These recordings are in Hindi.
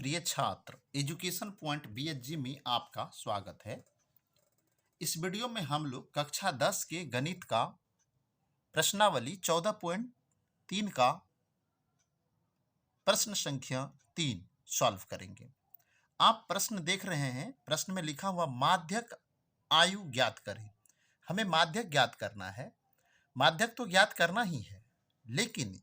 प्रिय छात्र, एजुकेशन पॉइंट बीएचजी में आपका स्वागत है। इस वीडियो में हम लोग कक्षा 10 के गणित का प्रश्नावली 14.3 का प्रश्न संख्या 3 सॉल्व करेंगे। आप प्रश्न देख रहे हैं, प्रश्न में लिखा हुआ माध्यक आयु ज्ञात करें। हमें माध्यक ज्ञात करना है। माध्यक तो ज्ञात करना ही है, लेकिन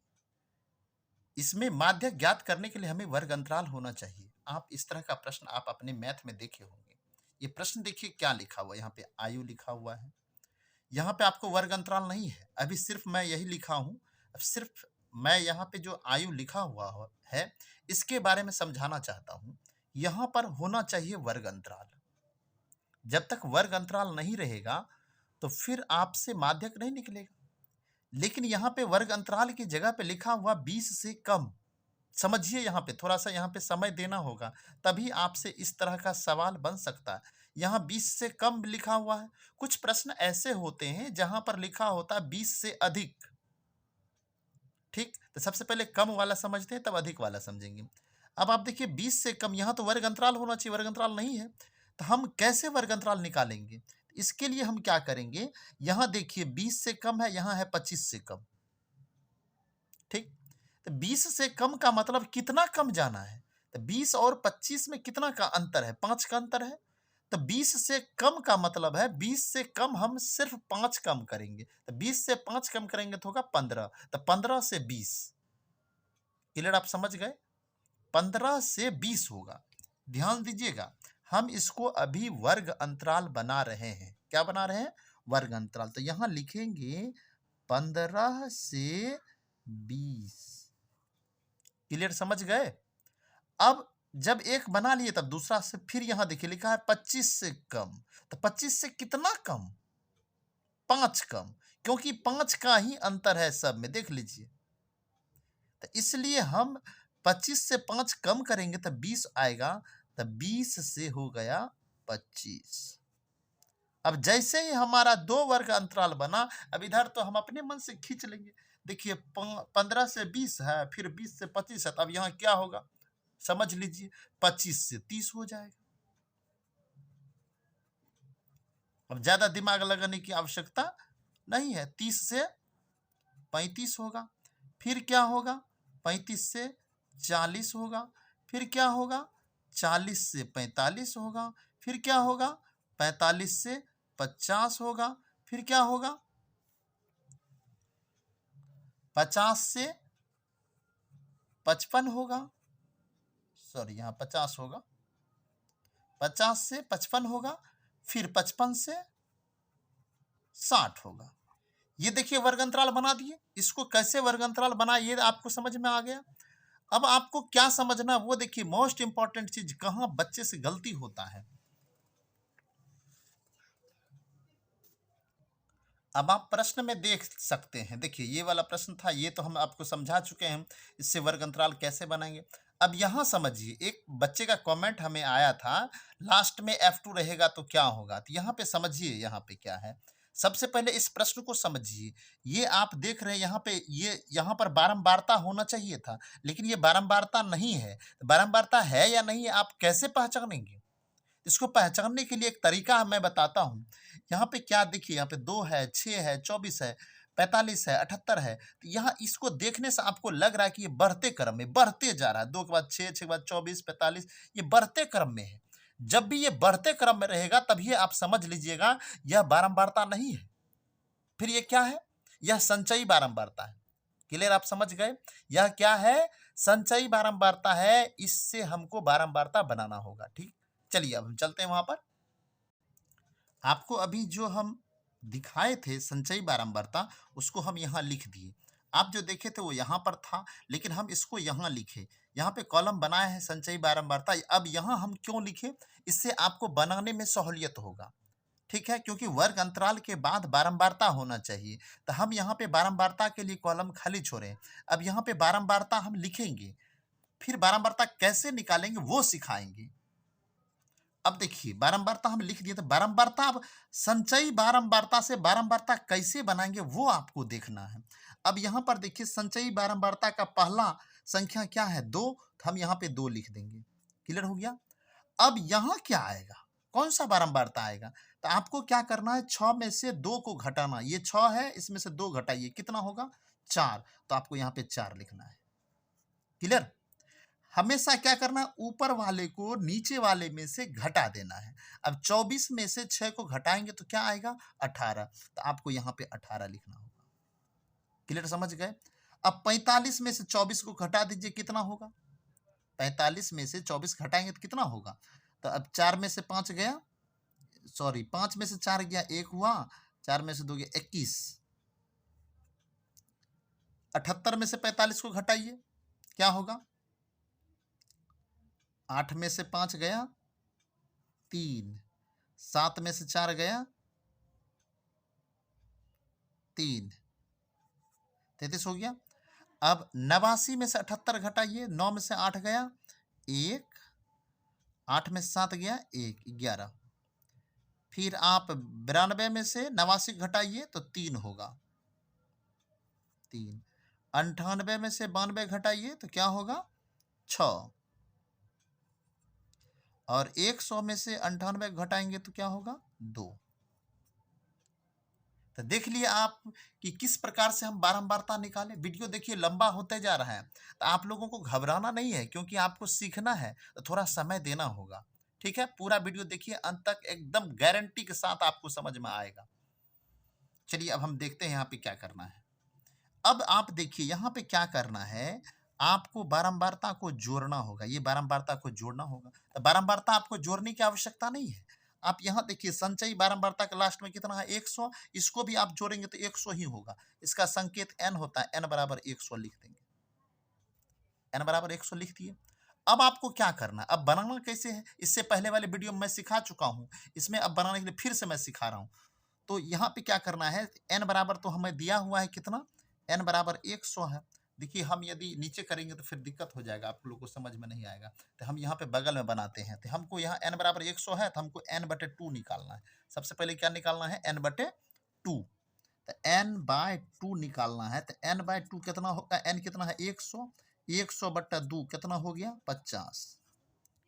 इसमें माध्यक ज्ञात करने के लिए हमें वर्ग अंतराल होना चाहिए। आप इस तरह का प्रश्न आप अपने मैथ में देखे होंगे। ये प्रश्न देखिए क्या लिखा हुआ है, यहाँ पे आयु लिखा हुआ है, यहाँ पे आपको वर्ग अंतराल नहीं है। अभी सिर्फ मैं यही लिखा हूं। अब सिर्फ मैं यहाँ पे जो आयु लिखा हुआ है इसके बारे में समझाना चाहता हूं। यहाँ पर होना चाहिए वर्ग अंतराल। जब तक वर्ग अंतराल नहीं रहेगा तो फिर आपसे माध्यक नहीं निकलेगा। लेकिन यहाँ पे वर्ग अंतराल की जगह पे लिखा हुआ 20 से कम। समझिए, यहाँ पे थोड़ा सा यहाँ पे समय देना होगा, तभी आपसे इस तरह का सवाल बन सकता है। यहाँ 20 से कम लिखा हुआ है। कुछ प्रश्न ऐसे होते हैं जहां पर लिखा होता है 20 से अधिक। ठीक, तो सबसे पहले कम वाला समझते हैं, तब अधिक वाला समझेंगे। अब आप देखिए 20 से कम, यहाँ तो वर्ग अंतराल होना चाहिए, वर्ग अंतराल नहीं है, तो हम कैसे वर्ग अंतराल निकालेंगे? इसके लिए हम क्या करेंगे, यहाँ देखिए 20 से कम है, यहाँ है 25 से कम। ठीक, तो 20 से कम का मतलब कितना कम जाना है? तो 20 और 25 में कितना का अंतर है? 5 का अंतर है। तो 20 से कम का मतलब है 20 से कम हम सिर्फ 5 कम करेंगे। तो 20 से 5 कम करेंगे तो होगा 15। तो 15 से 20। क्लियर? आप समझ गए? 15 से 20 होगा। ध्यान दीजिएगा, हम इसको अभी वर्ग अंतराल बना रहे हैं। क्या बना रहे हैं? वर्ग अंतराल। तो यहां लिखेंगे 15 से 20। क्लियर? समझ गए? अब जब एक बना लिए तब दूसरा से फिर यहां देखिए लिखा है 25 से कम। तो 25 से कितना कम? 5 कम, क्योंकि 5 का ही अंतर है सब में, देख लीजिए। तो इसलिए हम 25 से 5 कम करेंगे तो 20 आएगा। तो 20 से हो गया 25। अब जैसे ही हमारा 2 वर्ग अंतराल बना, अब इधर तो हम अपने मन से खींच लेंगे। देखिए 15 से 20 है, फिर 20 से 25 है, अब यहां क्या होगा समझ लीजिए, 25 से 30 हो जाएगा। अब ज्यादा दिमाग लगाने की आवश्यकता नहीं है। 30 से 35 होगा, फिर क्या होगा? 35 से 40 होगा, फिर क्या होगा? 40 से 45 होगा, फिर क्या होगा? 45 से 50 होगा, फिर क्या होगा? 50 से 55 होगा। सॉरी, यहाँ 50 होगा, 50 से 55 होगा, फिर 55 से 60 होगा। ये देखिए वर्ग अंतराल बना दिए। इसको कैसे वर्ग अंतराल बना, ये आपको समझ में आ गया। अब आपको क्या समझना वो देखिए, मोस्ट इंपॉर्टेंट चीज, कहां बच्चे से गलती होता है। अब आप प्रश्न में देख सकते हैं, देखिए ये वाला प्रश्न था, ये तो हम आपको समझा चुके हैं इससे वर्ग अंतराल कैसे बनाएंगे। अब यहां समझिए, एक बच्चे का कमेंट हमें आया था, लास्ट में F2 रहेगा तो क्या होगा। तो यहाँ पे समझिए, यहाँ पे क्या है। सबसे पहले इस प्रश्न को समझिए। ये आप देख रहे हैं यहाँ पे, ये यहाँ पर बारंबारता होना चाहिए था, लेकिन ये बारंबारता नहीं है। बारंबारता है या नहीं है आप कैसे पहचानेंगे? इसको पहचानने के लिए एक तरीका मैं बताता हूं। यहाँ पे क्या देखिए, यहाँ पे 2 है, 6 है, 24 है, 45 है, 78 है। तो यहाँ इसको देखने से आपको लग रहा है कि ये बढ़ते क्रम में बढ़ते जा रहा है। 2 के बाद 6, 6 के बाद 24, 45, ये बढ़ते क्रम में है। जब भी ये बढ़ते क्रम में रहेगा तभी आप समझ लीजिएगा यह बारंबारता नहीं है। फिर ये क्या है? यह संचयी बारंबारता है। क्लियर? आप समझ गए? यह क्या है? संचयी बारंबारता है। इससे हमको बारंबारता बनाना होगा। ठीक, चलिए अब हम चलते हैं वहां पर। आपको अभी जो हम दिखाए थे संचयी बारंबारता, उसको हम यहाँ लिख दिए। आप जो देखे थे वो यहाँ पर था, लेकिन हम इसको यहाँ लिखे। यहाँ पे कॉलम बनाए हैं संचयी बारंबारता। अब यहाँ हम क्यों लिखे? इससे आपको बनाने में सहूलियत होगा। ठीक है, क्योंकि वर्ग अंतराल के बाद बारंबारता होना चाहिए। तो हम यहाँ पे बारंबारता के लिए कॉलम खाली छोड़े। अब यहाँ पे बारंबारता हम लिखेंगे, फिर बारंबारता कैसे निकालेंगे वो सिखाएंगे। अब देखिए बारंबारता हम लिख दिए, तो बारंबारता, अब संचयी बारंबारता से बारंबारता कैसे बनाएंगे वो आपको देखना है। अब यहां पर देखिए संचयी बारंबारता का पहला संख्या क्या है? 2। हम यहाँ पे 2 लिख देंगे। क्लियर हो गया। अब यहां क्या आएगा, कौन सा बारंबारता आएगा, तो आपको क्या करना है, 6 में से 2 को घटाना। ये 6 है, इसमें से 2 घटाइए, कितना होगा 4, तो आपको यहां पे 4 लिखना है। क्लियर। हमेशा क्या करना है, ऊपर वाले को नीचे वाले में से घटा देना है। अब 24 में से 6 को घटाएंगे तो क्या आएगा 18, तो आपको यहां पे 18 लिखना होगा। क्लियर, समझ गए। अब 45 में से 24 को घटा दीजिए, कितना होगा, 45 में से 24 घटाएंगे तो कितना होगा, तो अब 4 में से 5 गया, सॉरी 5 में से 4 गया, 1 हुआ, 4 में से 2 गया, 21। 78 में से 45 को घटाइए, क्या होगा, 8 में से 5 गया 3, 7 में से 4 गया 3, 33 हो गया। अब 89 में से 78 घटाइए, 9 में से 8 गया 1, 8 में से 7 गया 1, 11। फिर आप 92 में से 89 घटाइए तो 3 होगा, 3। 98 में से 92 घटाइए तो क्या होगा 6, और 100 में से 98 घटाएंगे तो क्या होगा 2। तो देख लिए आप कि किस प्रकार से हम बारंबारता निकालें। वीडियो देखिए लंबा होते जा रहा है, तो आप लोगों को घबराना नहीं है, क्योंकि आपको सीखना है तो थोड़ा समय देना होगा। ठीक है, पूरा वीडियो देखिए अंत तक, एकदम गारंटी के साथ आपको समझ में आएगा। चलिए अब हम देखते हैं यहाँ पे क्या करना है। अब आप देखिए यहाँ पे क्या करना है, आपको बारंबारता को जोड़ना होगा, ये बारंबारता को जोड़ना होगा। तो बारंबारता आपको जोड़ने की आवश्यकता नहीं है। आप यहाँ देखिए संचयी बारंबारता के लास्ट में कितना है 100, इसको भी आप जोड़ेंगे तो 100 ही होगा। इसका संकेत n होता है, n बराबर 100 लिख देंगे, n बराबर 100 लिख दिए। अब आपको क्या करना, अब बनाना कैसे है, इससे पहले वाले वीडियो में मैं सिखा चुका हूं, इसमें अब बनाने के लिए फिर से मैं सिखा रहा हूं। तो यहाँ पे क्या करना है, n बराबर तो हमें दिया हुआ है कितना, n बराबर 100 है। देखिए हम यदि नीचे करेंगे तो फिर दिक्कत हो जाएगा, आप लोगों को समझ में नहीं आएगा, तो हम यहाँ पे बगल में बनाते हैं। तो हमको यहाँ n बराबर 100 है, तो हमको n/2 निकालना है। सबसे पहले क्या निकालना है, n/2। तो n/2 निकालना है, तो n/2 कितना होगा, n कितना है 100, 100/2 कितना हो गया 50।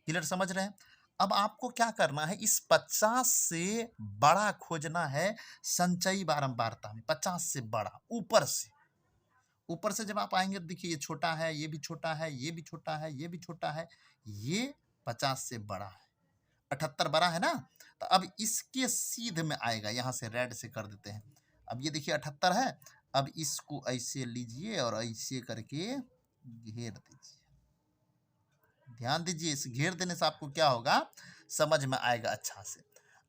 क्लियर, समझ रहे हैं। अब आपको क्या करना है, इस 50 से बड़ा खोजना है संचयी बारंबारता में, 50 से बड़ा, ऊपर से। ऊपर से जब आप आएंगे तो देखिए ये छोटा है, ये भी छोटा है, ये भी छोटा है, ये भी छोटा है, ये 50 से बड़ा है, 78 बड़ा है ना। तो अब इसके सीधे में आएगा, यहां से रेड से कर देते हैं। अब ये देखिए 78 है, अब इसको ऐसे लीजिए और ऐसे करके घेर दीजिए। ध्यान दीजिए, इस घेर देने से आपको क्या होगा, समझ में आएगा अच्छा से।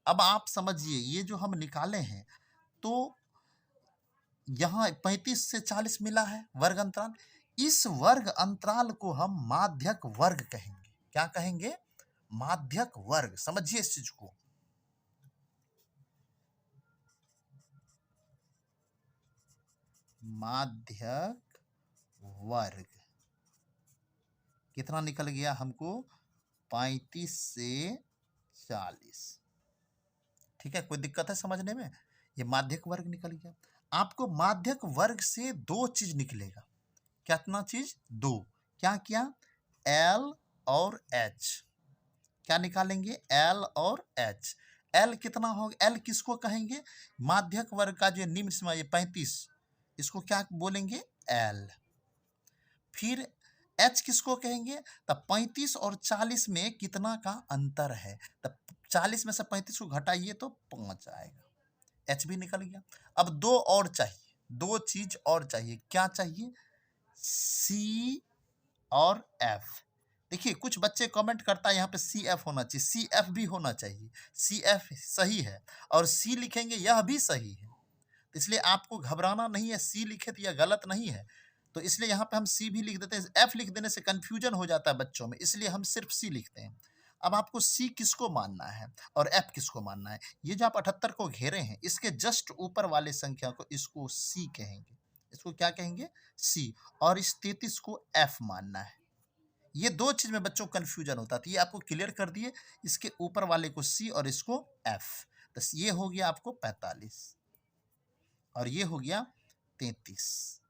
अब आप समझिए, ये जो हम निकाले हैं, तो यहाँ 35 से 40 मिला है वर्ग अंतराल। इस वर्ग अंतराल को हम माध्यक वर्ग कहेंगे। क्या कहेंगे, माध्यक वर्ग। समझिए इस चीज को, माध्यक वर्ग। कितना निकल गया हमको, 35 से 40। ठीक है, कोई दिक्कत है समझने में, ये माध्यक वर्ग निकल गया। आपको माध्यक वर्ग से 2 चीज निकलेगा। कितना चीज, 2। क्या क्या, L और H। क्या निकालेंगे, L और H। L कितना होगा, L किसको कहेंगे, माध्यक वर्ग का जो निम्न सीमा ये 35, इसको क्या बोलेंगे, L। फिर H किसको कहेंगे, तब 35 और 40 में कितना का अंतर है, तब 40 में से 35 को घटाइए तो 5 आएगा, H भी निकल गया। अब 2 और चाहिए, 2 चीज और चाहिए। क्या चाहिए, C और F। देखिए कुछ बच्चे कमेंट करता है यहाँ पे CF होना चाहिए, CF भी होना चाहिए। CF सही है, और C लिखेंगे यह भी सही है, इसलिए आपको घबराना नहीं है। C लिखे तो यह गलत नहीं है, तो इसलिए यहाँ पे हम C भी लिख देते हैं। F लिख देने से कंफ्यूजन हो जाता है बच्चों में, इसलिए हम सिर्फ C लिखते हैं। अब आपको C किसको मानना है और F किसको मानना है, ये जो आप 78 को घेरे हैं, इसके जस्ट ऊपर वाले संख्या को इसको C कहेंगे। इसको क्या कहेंगे, C। और इस 33 को F मानना है। ये 2 चीज में बच्चों को कंफ्यूजन होता है, तो ये आपको क्लियर कर दिए। इसके ऊपर वाले को C और इसको F। तो ये हो गया आपको 45 और ये हो गया 33।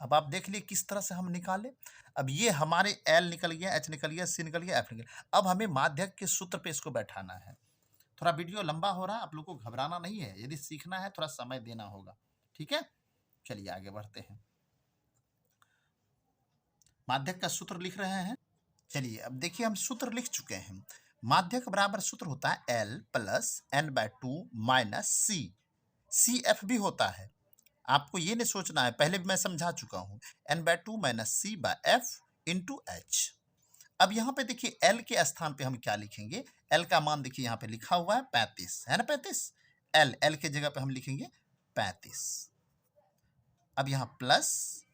अब आप देख लिए किस तरह से हम निकाले। अब ये हमारे एल निकल गया, एच निकल गया, सी निकल गया, एफ निकल गया। अब हमें माध्यक के सूत्र पे इसको बैठाना है। थोड़ा वीडियो लंबा हो रहा है, आप लोग को घबराना नहीं है, यदि सीखना है थोड़ा समय देना होगा, ठीक है। चलिए आगे बढ़ते हैं। माध्यक का सूत्र लिख रहे हैं। चलिए अब देखिए हम सूत्र लिख चुके हैं। माध्यक बराबर सूत्र होता है L plus N by two minus C. C F भी होता है, आपको ये नहीं सोचना है, पहले भी मैं समझा चुका हूं। N by two minus C by F into H. अब यहाँ पे देखिए एल के स्थान पे हम क्या लिखेंगे। एल का मान देखिए यहाँ पे लिखा हुआ है 35, है ना 35। एल एल के जगह पे हम लिखेंगे 35। अब यहाँ plus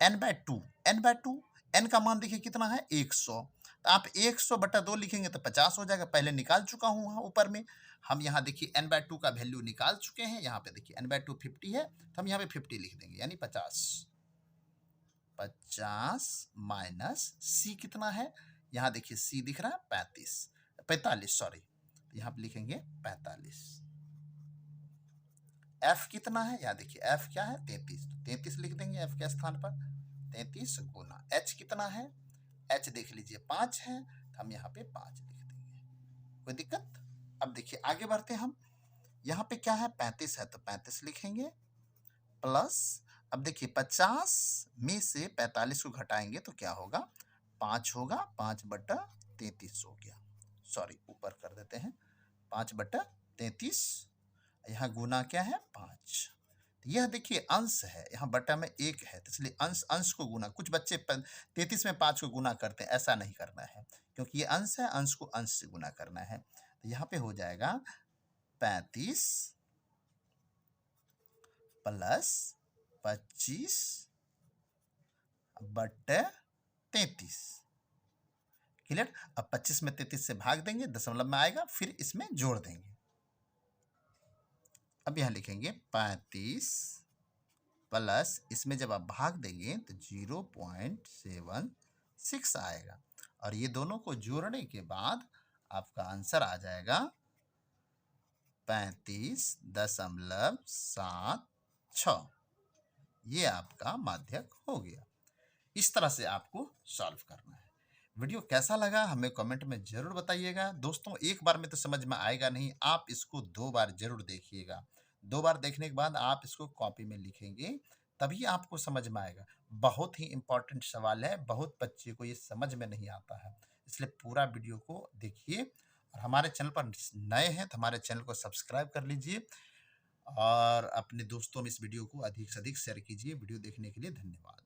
N by two. N by two, N का मान देखिए कितना है 100। तो आप 100/2 लिखेंगे तो 50 हो जाएगा, पहले निकाल चुका हूँ वहाँ ऊपर में। हम यहाँ देखिए एन बाय टू का वैल्यू निकाल चुके हैं। यहाँ पे देखिए एन बाय टू 50 है, तो हम यहाँ पे 50 लिख देंगे, यानी 50। 50 माइनस सी कितना है, यहाँ देखिए सी दिख रहा है 45 सॉरी, यहाँ पे लिखेंगे 45। एफ कितना है, यहाँ देखिए एफ क्या है 33, 33 लिख देंगे एफ के स्थान पर। 33 गुना एच कितना है, एच देख लीजिए 5 है, तो हम यहाँ पे 5 लिख देंगे। कोई दिक्कत। अब देखिए आगे बढ़ते हम। यहाँ पे क्या है 35 है, तो 35 लिखेंगे प्लस। अब देखिए 50 में से 45 को घटाएंगे तो क्या होगा, 5 होगा, 5/33 हो गया। सॉरी ऊपर कर देते हैं, 5/33। यहाँ गुना क्या है 5। यह देखिए अंश है, यहाँ बटा में 1 है, तो इसलिए अंश अंश को गुना। कुछ बच्चे 33 में 5 को गुना करते हैं, ऐसा नहीं करना है, क्योंकि ये अंश है, अंश को अंश से गुना करना है। तो यहाँ पे हो जाएगा 35 प्लस 25/33। क्लियर। अब 25 में 33 से भाग देंगे, दशमलव में आएगा, फिर इसमें जोड़ देंगे। अब यहाँ लिखेंगे 35 प्लस, इसमें जब आप भाग देंगे तो 0.76 आएगा, और ये दोनों को जोड़ने के बाद आपका आंसर आ जाएगा 35.76। ये आपका माध्यक हो गया। इस तरह से आपको सॉल्व करना है। वीडियो कैसा लगा हमें कमेंट में जरूर बताइएगा। दोस्तों एक बार में तो समझ में आएगा नहीं, आप इसको 2 बार जरूर देखिएगा। 2 बार देखने के बाद आप इसको कॉपी में लिखेंगे, तभी आपको समझ में आएगा। बहुत ही इंपॉर्टेंट सवाल है, बहुत बच्चे को ये समझ में नहीं आता है, इसलिए पूरा वीडियो को देखिए। और हमारे चैनल पर नए हैं तो हमारे चैनल को सब्सक्राइब कर लीजिए, और अपने दोस्तों में इस वीडियो को अधिक से अधिक शेयर कीजिए। वीडियो देखने के लिए धन्यवाद।